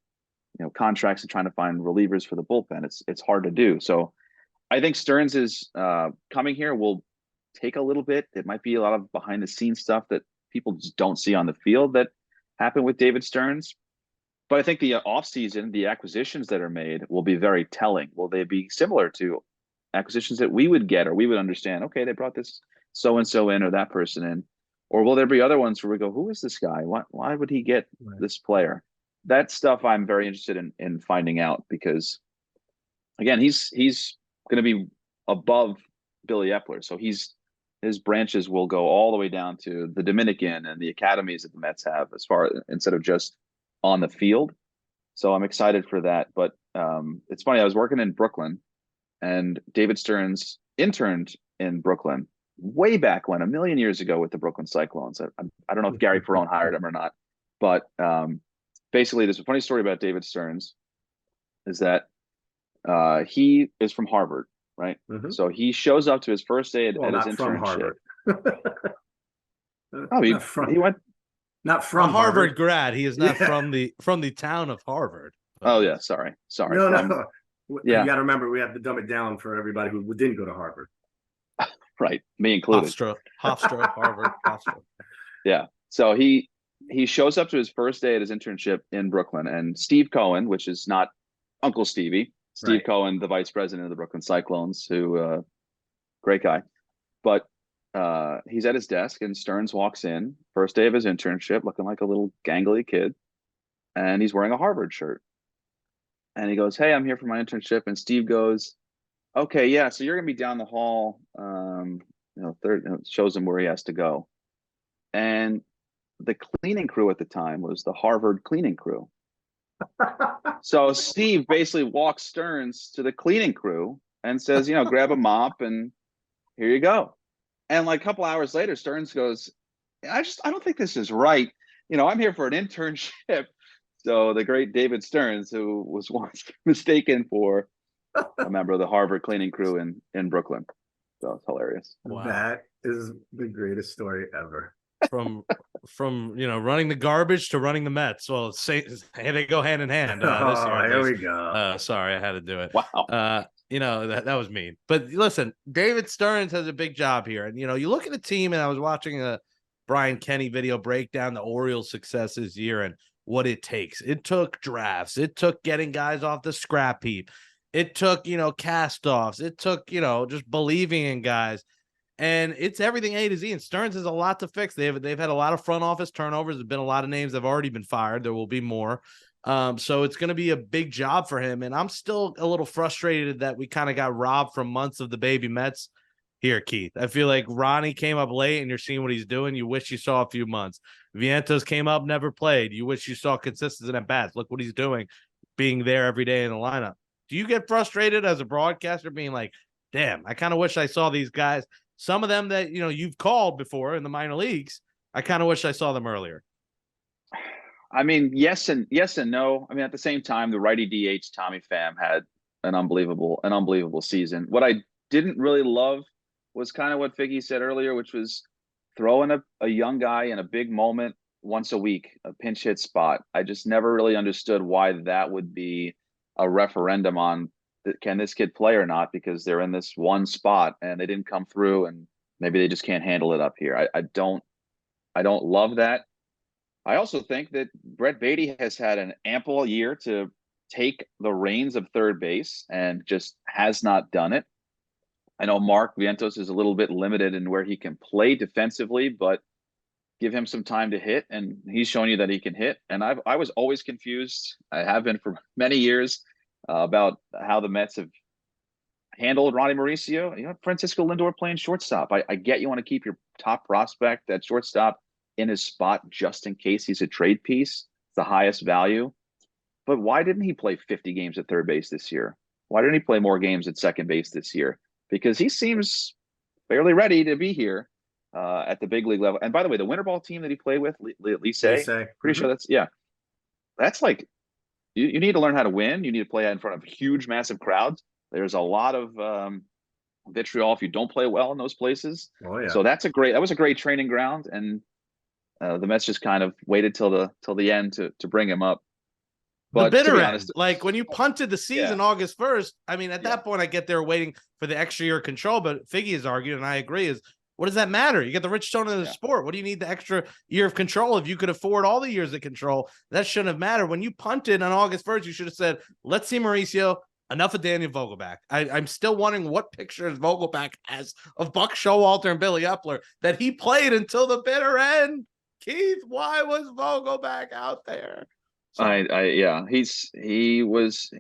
contracts and trying to find relievers for the bullpen. It's hard to do. So I think Stearns is coming here will take a little bit. It might be a lot of behind the scenes stuff that people just don't see on the field that happened with David Stearns. But I think the offseason, the acquisitions that are made will be very telling. Will they be similar to acquisitions that we would get, or we would understand, okay, they brought this so-and-so in or that person in? Or will there be other ones where we go, who is this guy? Why would he get this player? That stuff I'm very interested in finding out, because again, he's going to be above Billy Epler. So his branches will go all the way down to the Dominican and the academies that the Mets have, instead of just on the field. So I'm excited for that. But it's funny, I was working in Brooklyn, and David Stearns interned in Brooklyn way back when, a million years ago, with the Brooklyn Cyclones. I don't know if Gary Perone hired him or not, but basically there's a funny story about David Stearns, is that he is from Harvard, right? Mm-hmm. So he shows up to his first day at his internship. From Harvard. He went not from a Harvard grad. He is not from the town of Harvard. Oh yeah, sorry. No. You got to remember, we have to dumb it down for everybody who didn't go to Harvard. Right, me included. Hofstra, Harvard, Hofstra. Yeah. So he shows up to his first day at his internship in Brooklyn, and Steve Cohen, which is not Uncle Stevie, Steve Cohen, the vice president of the Brooklyn Cyclones, who great guy, but he's at his desk, and Stearns walks in, first day of his internship, looking like a little gangly kid, and he's wearing a Harvard shirt. And he goes, "Hey, I'm here for my internship." And Steve goes, "Okay, yeah, so you're gonna be down the hall." Shows him where he has to go. And the cleaning crew at the time was the Harvard cleaning crew. So Steve basically walks Stearns to the cleaning crew and says, grab a mop and here you go. And like a couple hours later, Stearns goes, I don't think this is right. I'm here for an internship. So the great David Stearns, who was once mistaken for a member of the Harvard cleaning crew in Brooklyn. So it's hilarious. Wow. That is the greatest story ever. From running the garbage to running the Mets. Well, they go hand in hand. This year, here we go. Sorry, I had to do it. Wow. That was mean. But listen, David Stearns has a big job here. And, you look at the team, and I was watching a Brian Kenny video break down the Orioles' success this year and what it takes. It took drafts. It took getting guys off the scrap heap. It took, cast-offs. It took, just believing in guys. And it's everything A to Z. And Stearns has a lot to fix. They've had a lot of front office turnovers. There's been a lot of names that have already been fired. There will be more. So it's going to be a big job for him. And I'm still a little frustrated that we kind of got robbed from months of the baby Mets here, Keith. I feel like Ronny came up late, and you're seeing what he's doing. You wish you saw a few months. Vientos came up, never played. You wish you saw consistency at bats. Look what he's doing, being there every day in the lineup. Do you get frustrated as a broadcaster being like, damn, I kind of wish I saw these guys, some of them that, you've called before in the minor leagues. I kind of wish I saw them earlier. I mean, yes and no. I mean, at the same time, the righty DH Tommy Pham had an unbelievable season. What I didn't really love was kind of what Figgy said earlier, which was throwing a young guy in a big moment once a week, a pinch hit spot. I just never really understood why that would be a referendum on can this kid play or not, because they're in this one spot and they didn't come through, and maybe they just can't handle it up here. I don't love that. I also think that Brett Beatty has had an ample year to take the reins of third base and just has not done it. I know Mark Vientos is a little bit limited in where he can play defensively, but give him some time to hit, and he's shown you that he can hit. And I was always confused. I have been for many years about how the Mets have handled Ronny Mauricio. Francisco Lindor playing shortstop. I get you want to keep your top prospect at shortstop in his spot just in case he's a trade piece. It's the highest value. But why didn't he play 50 games at third base this year? Why didn't he play more games at second base this year? Because he seems fairly ready to be here at the big league level. And by the way, the winter ball team that he played with, Licey, pretty sure that's like, you need to learn how to win. You need to play in front of huge, massive crowds. There's a lot of vitriol if you don't play well in those places. Oh yeah. So that was a great training ground, and the Mets just kind of waited till the end to bring him up. But the bitter end, like when you punted the season August 1st, I mean, at that point, I get there waiting for the extra year of control. But Figgy has argued, and I agree, is what does that matter? You get the Richstone of the sport. What do you need the extra year of control if you could afford all the years of control? That shouldn't have mattered. When you punted on August 1st, you should have said, let's see Mauricio. enough of Daniel Vogelback. I'm still wondering what pictures Vogelback has of Buck Showalter and Billy Epler that he played until the bitter end. Keith, why was Vogelback out there? Yeah, he was,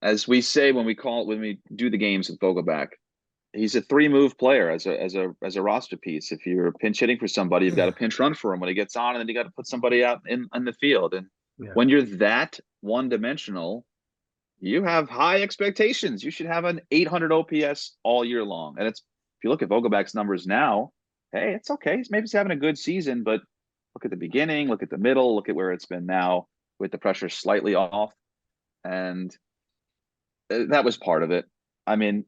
as we say when we do the games with Vogelback, he's a 3-move player as a roster piece. If you're pinch hitting for somebody, you've got to pinch run for him when he gets on, and then you got to put somebody out in the field. And when you're that one-dimensional, you have high expectations. You should have an 800 OPS all year long. And if you look at Vogelback's numbers now, hey, it's okay. Maybe he's having a good season, but look at the beginning, look at the middle, look at where it's been now with the pressure slightly off. And that was part of it. I mean,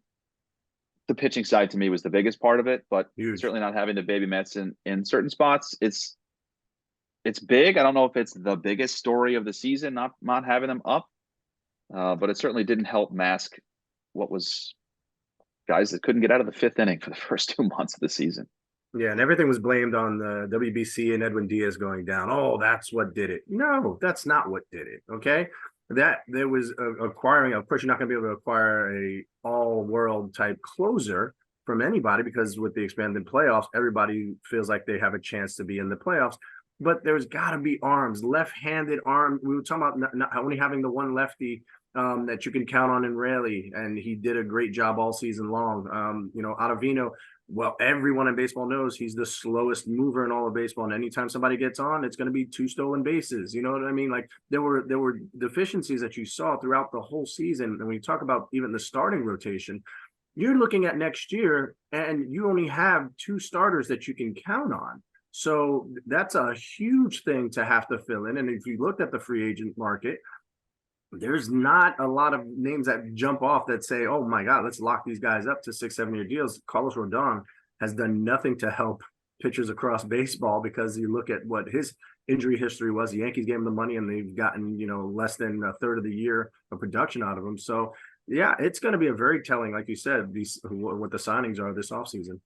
the pitching side to me was the biggest part of it, but certainly not having the baby Mets in certain spots. It's big. I don't know if it's the biggest story of the season, not having them up. But it certainly didn't help mask what was guys that couldn't get out of the 5th inning for the first 2 months of the season. Yeah, and everything was blamed on the WBC and Edwin Diaz going down. Oh, that's what did it. No, that's not what did it. Okay, that there was acquiring. Of course, you're not going to be able to acquire a all-world type closer from anybody because with the expanded playoffs, everybody feels like they have a chance to be in the playoffs. But there's got to be arms, left-handed arm. We were talking about not only having the one lefty that you can count on in Raleigh, and he did a great job all season long. Ottavino, well, everyone in baseball knows he's the slowest mover in all of baseball. And anytime somebody gets on, it's going to be 2 stolen bases. You know what I mean? Like there were deficiencies that you saw throughout the whole season. And when you talk about even the starting rotation, you're looking at next year, and you only have 2 starters that you can count on. So that's a huge thing to have to fill in. And if you looked at the free agent market, there's not a lot of names that jump off that say, oh my God, let's lock these guys up to 6-7 year deals. Carlos Rodon has done nothing to help pitchers across baseball because you look at what his injury history was. The Yankees gave him the money and they've gotten, less than a third of the year of production out of him. So yeah, it's going to be a very telling, like you said, what the signings are this offseason.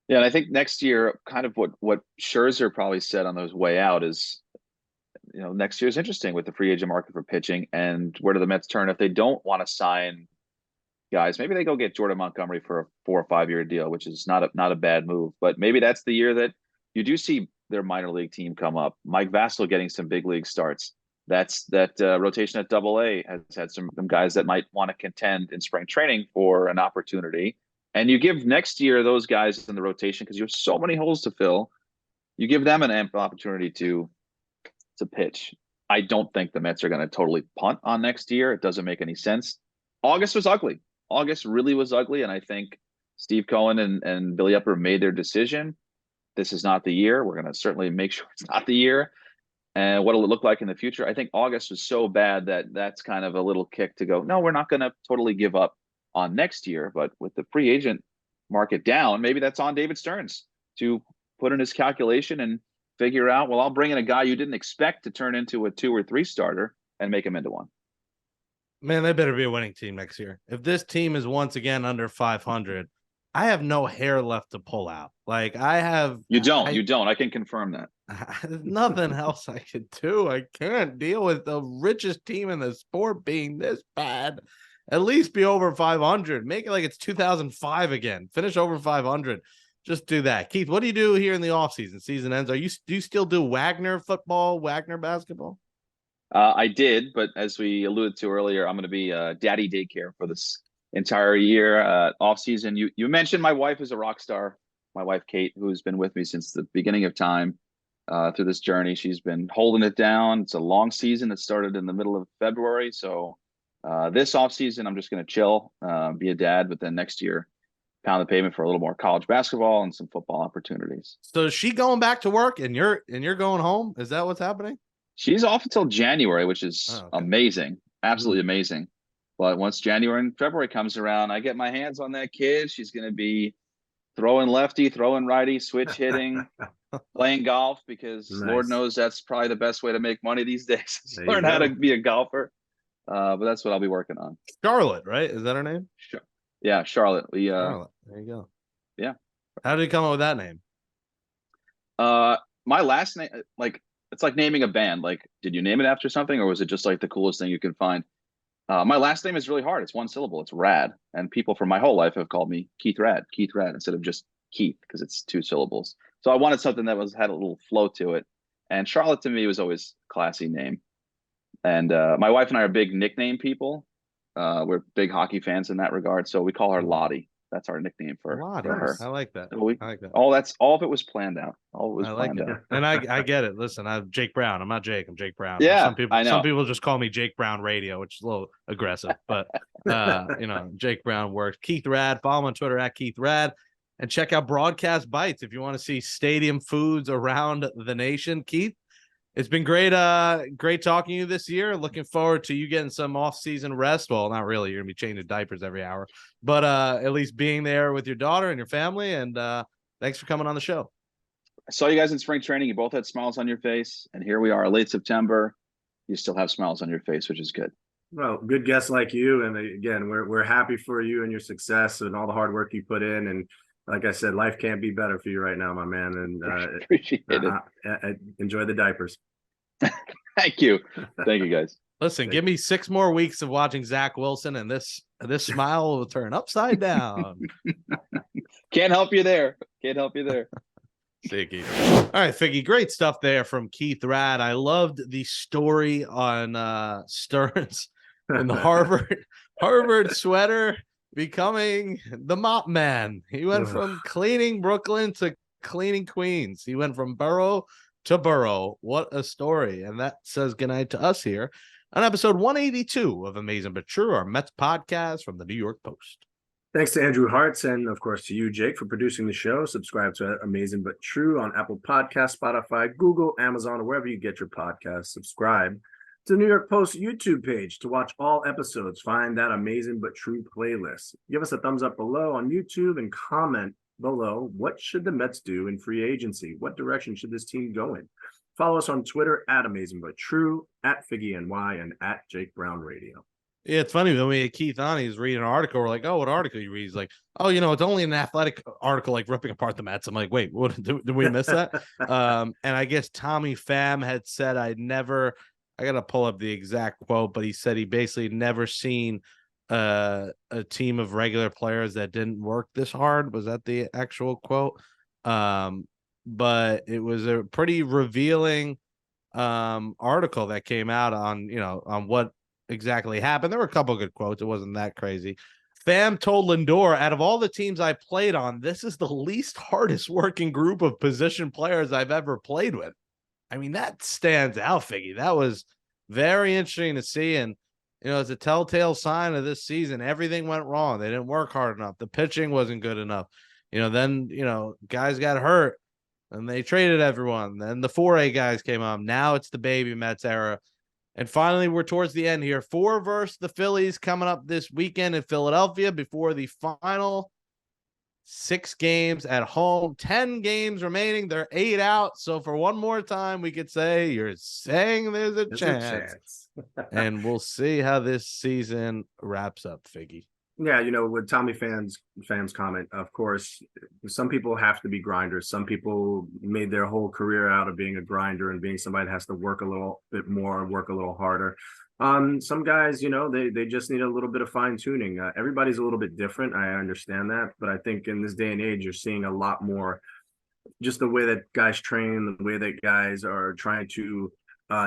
Yeah, and I think next year, kind of what Scherzer probably said on those way out is, next year is interesting with the free agent market for pitching, and where do the Mets turn if they don't want to sign guys? Maybe they go get Jordan Montgomery for a 4 or 5 year deal, which is not a bad move. But maybe that's the year that you do see their minor league team come up. Mike Vasil getting some big league starts. That rotation at AA has had some guys that might want to contend in spring training for an opportunity. And you give next year those guys in the rotation because you have so many holes to fill. You give them an ample opportunity to pitch. I don't think the Mets are going to totally punt on next year. It doesn't make any sense. August was ugly. August really was ugly, and I think Steve Cohen and Billy Epler made their decision. This is not the year. We're going to certainly make sure it's not the year. And what will it look like in the future? I think August was so bad that that's kind of a little kick to go, no, we're not going to totally give up on next year. But with the free agent market down, maybe that's on David Stearns to put in his calculation and figure out, well, I'll bring in a guy you didn't expect to turn into a 2 or 3 starter and make him into one. Man, they better be a winning team next year. If this team is once again under 500, I have no hair left to pull out. Like I have. You don't. I can confirm that. Nothing else I could do. I can't deal with the richest team in the sport being this bad. At least be over 500. Make it like it's 2005 again. Finish over 500. Just do that. Keith, what do you do here in the offseason? Season ends. Do you still do Wagner football, Wagner basketball? I did, but as we alluded to earlier, I'm going to be daddy daycare for this entire year. Off season, you mentioned my wife is a rock star. My wife Kate, who's been with me since the beginning of time through this journey, she's been holding it down. It's a long season. It started in the middle of February, so this off season, I'm just going to chill, be a dad. But then next year, pound the pavement for a little more college basketball and some football opportunities. So is she going back to work and you're going home? Is that what's happening? She's off until January, which is amazing. Absolutely amazing. But once January and February comes around, I get my hands on that kid. She's going to be throwing lefty, throwing righty, switch hitting, playing golf, because Lord knows that's probably the best way to make money these days. Learn how to be a golfer. But that's what I'll be working on. Charlotte, right? Is that her name? Sure. Yeah, Charlotte. Charlotte. There you go. Yeah. How did you come up with that name? My last name, like it's like naming a band. Like, did you name it after something, or was it just like the coolest thing you could find? My last name is really hard. It's one syllable. It's Rad, and people for my whole life have called me Keith Rad, instead of just Keith, because it's 2 syllables. So I wanted something that had a little flow to it. And Charlotte to me was always a classy name. And my wife and I are big nickname people. We're big hockey fans in that regard, so we call her Lottie. That's our nickname for her. I like that. So I like that. All of it was planned out. All it was planned out. And I get it. Listen, I'm Jake Brown. I'm not Jake. I'm Jake Brown. Yeah, I know. Some people just call me Jake Brown Radio, which is a little aggressive, but Jake Brown works. Keith Raad. Follow him on Twitter at Keith Raad, and check out Broadcast Bites if you want to see stadium foods around the nation. Keith, it's been great talking to you this year. Looking forward to you getting some off-season rest. Well, not really. You're going to be changing diapers every hour. But at least being there with your daughter and your family. And thanks for coming on the show. I saw you guys in spring training. You both had smiles on your face. And here we are, late September. You still have smiles on your face, which is good. Well, good guests like you. And again, we're happy for you and your success and all the hard work you put in. And like I said, life can't be better for you right now, my man. And appreciate it. Enjoy the diapers. Thank you. Thank you, guys. Listen, give me 6 more weeks of watching Zach Wilson, and this smile will turn upside down. Can't help you there. Can't help you there. See you, Keith. All right, Figgy, great stuff there from Keith Raad. I loved the story on Stearns and the Harvard sweater becoming the mop man. He went from cleaning Brooklyn to cleaning Queens. He went from borough to borough. What a story. And that says goodnight to us here on episode 182 of Amazin But True, our Mets podcast from the New York Post. Thanks to Andrew Hartz and, of course, to you, Jake, for producing the show. Subscribe to Amazin But True on Apple Podcasts, Spotify, Google, Amazon, or wherever you get your podcasts. Subscribe to the New York Post YouTube page to watch all episodes. Find that Amazin But True playlist. Give us a thumbs up below on YouTube and comment below, what should the Mets do in free agency? What direction should this team go in? Follow us on Twitter at Amazin But True, at FiggyNY, and at Jake Brown Radio. Yeah, it's funny when we had Keith on, he's reading an article. We're like, oh, what article you read? He's like, oh, it's only an athletic article, like ripping apart the Mets. I'm like, wait, what? Did we miss that? And I guess Tommy Pham had said, I got to pull up the exact quote, but he said he basically never seen a team of regular players that didn't work this hard. Was that the actual quote? But it was a pretty revealing article that came out on what exactly happened. There were a couple of good quotes. It wasn't that crazy. Pham told Lindor, out of all the teams I played on, this is the least hardest working group of position players I've ever played with. I mean, that stands out, Figgy. That was very interesting to see. And, it's a telltale sign of this season. Everything went wrong. They didn't work hard enough. The pitching wasn't good enough. Then, guys got hurt and they traded everyone. Then the 4A guys came up. Now it's the baby Mets era. And finally, we're towards the end here. 4 versus the Phillies coming up this weekend in Philadelphia before the final 6 games at home. 10 games remaining. They're 8 out. So for one more time, we could say you're saying there's a chance. And we'll see how this season wraps up, Figgy. Yeah, with Tommy Pham's comment, of course, some people have to be grinders. Some people made their whole career out of being a grinder and being somebody that has to work a little bit more, work a little harder. Some guys, they just need a little bit of fine tuning. Everybody's a little bit different. I understand that. But I think in this day and age, you're seeing a lot more just the way that guys train, the way that guys are trying to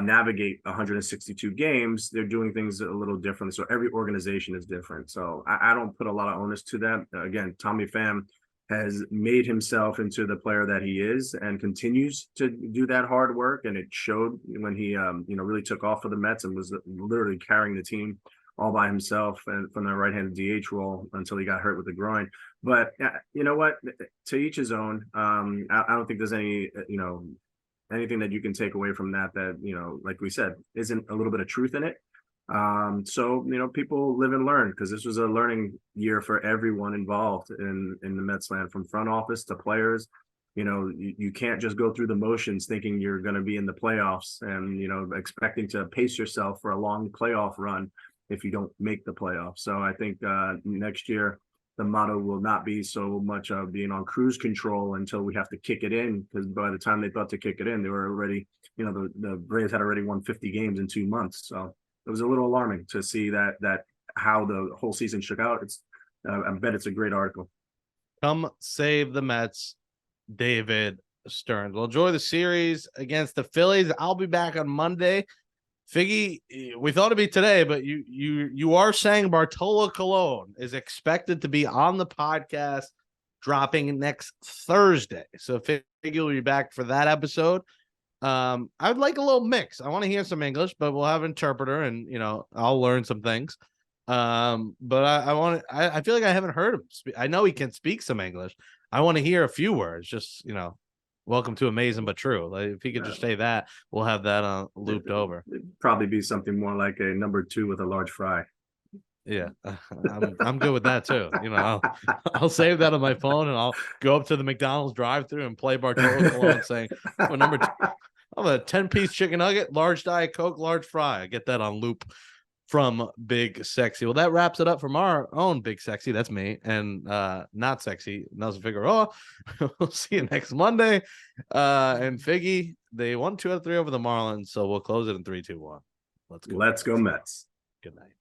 navigate 162 games. They're doing things a little different. So every organization is different. So I don't put a lot of onus to that. Again, Tommy Pham has made himself into the player that he is and continues to do that hard work. And it showed when he, really took off for the Mets and was literally carrying the team all by himself and from the right-handed DH role until he got hurt with the groin. But you know what? To each his own. I don't think there's any, anything that you can take away from that, like we said, isn't a little bit of truth in it. So, people live and learn, because this was a learning year for everyone involved in the Mets land, from front office to players. You can't just go through the motions thinking you're going to be in the playoffs and, expecting to pace yourself for a long playoff run if you don't make the playoffs. So I think next year, the motto will not be so much of being on cruise control until we have to kick it in, because by the time they thought to kick it in, they were already, the Braves had already won 50 games in 2 months. So it was a little alarming to see that how the whole season shook out. I bet it's a great article. Come save the Mets, David Stearns. Well, enjoy the series against the Phillies. I'll be back on Monday. Figgy, we thought it'd be today, but you are saying Bartolo Colon is expected to be on the podcast dropping next Thursday. So Figgy will be back for that episode. I would like a little mix. I want to hear some English, but we'll have an interpreter, and I'll learn some things. But I feel like I haven't heard him speak. I know he can speak some English. I want to hear a few words. Just welcome to Amazin But True. Like, if he could just say that, we'll have that looped over. It'd probably be something more like a number 2 with a large fry. Yeah, I'm good with that too. I'll save that on my phone, and I'll go up to the McDonald's drive-thru and play Bartolo Colon saying, "I'm number 2. I'm a 10-piece chicken nugget, large Diet Coke, large fry." I get that on loop from Big Sexy. Well, that wraps it up from our own Big Sexy. That's me, and not sexy Nelson Figueroa. We'll see you next Monday. And Figgy, they won 2 out of 3 over the Marlins, so we'll close it in 3-2-1. Let's go. Let's go Mets. Good night.